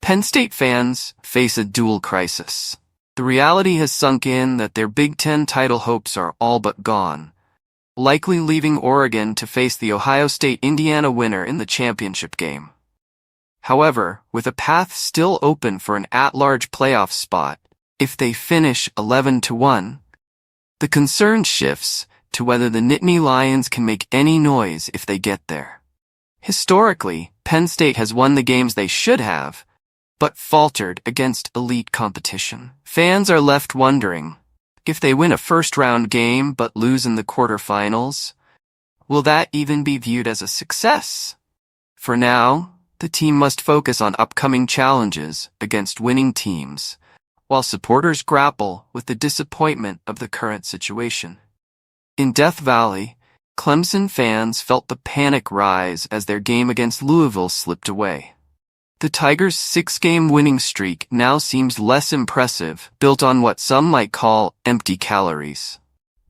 Penn State fans face a dual crisis. The reality has sunk in that their Big Ten title hopes are all but gone, likely leaving Oregon to face the Ohio State-Indiana winner in the championship game. However, with a path still open for an at-large playoff spot, if they finish 11-1, the concern shifts to whether the Nittany Lions can make any noise if they get there. Historically, Penn State has won the games they should have, but faltered against elite competition. Fans are left wondering, if they win a first-round game but lose in the quarterfinals, will that even be viewed as a success? For now, the team must focus on upcoming challenges against winning teams, while supporters grapple with the disappointment of the current situation. In Death Valley, Clemson fans felt the panic rise as their game against Louisville slipped away. The Tigers' 6-game winning streak now seems less impressive, built on what some might call empty calories.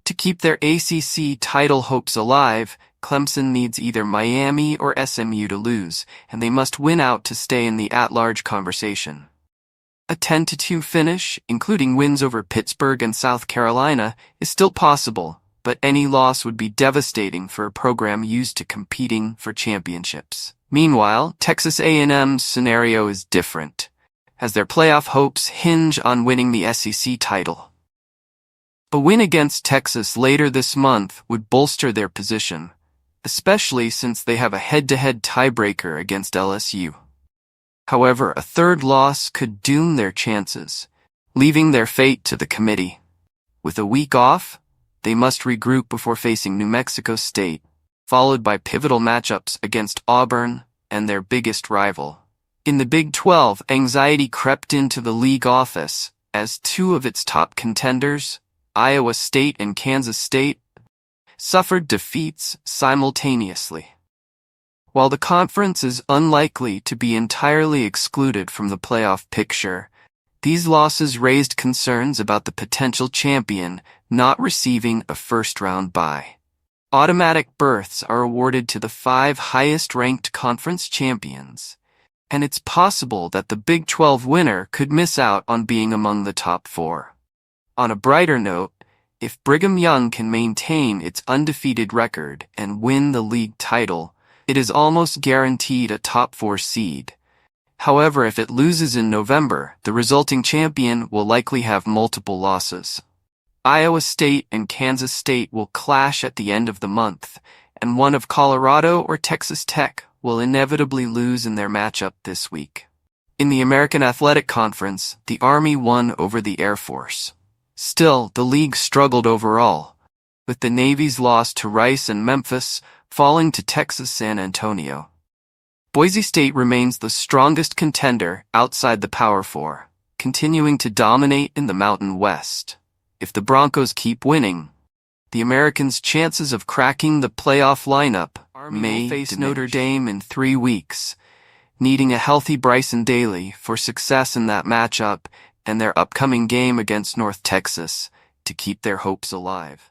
To keep their ACC title hopes alive, Clemson needs either Miami or SMU to lose, and they must win out to stay in the at-large conversation. A 10-2 finish, including wins over Pittsburgh and South Carolina, is still possible, but any loss would be devastating for a program used to competing for championships. Meanwhile, Texas A&M's scenario is different, as their playoff hopes hinge on winning the SEC title. A win against Texas later this month would bolster their position, especially since they have a head-to-head tiebreaker against LSU. However, a third loss could doom their chances, leaving their fate to the committee. With a week off, they must regroup before facing New Mexico State, followed by pivotal matchups against Auburn and their biggest rival. In the Big 12, anxiety crept into the league office as two of its top contenders, Iowa State and Kansas State, suffered defeats simultaneously. While the conference is unlikely to be entirely excluded from the playoff picture, these losses raised concerns about the potential champion not receiving a first-round bye. Automatic berths are awarded to the 5 highest-ranked conference champions, and it's possible that the Big 12 winner could miss out on being among the top 4. On a brighter note, if Brigham Young can maintain its undefeated record and win the league title, it is almost guaranteed a top 4 seed. However, if it loses in November, the resulting champion will likely have multiple losses. Iowa State and Kansas State will clash at the end of the month, and one of Colorado or Texas Tech will inevitably lose in their matchup this week. In the American Athletic Conference, the Army won over the Air Force. Still, the league struggled overall, with the Navy's loss to Rice and Memphis falling to Texas San Antonio. Boise State remains the strongest contender outside the Power Four, continuing to dominate in the Mountain West. If the Broncos keep winning, the Americans' chances of cracking the playoff lineup may face Notre Dame in 3 weeks, needing a healthy Bryson Daly for success in that matchup and their upcoming game against North Texas to keep their hopes alive.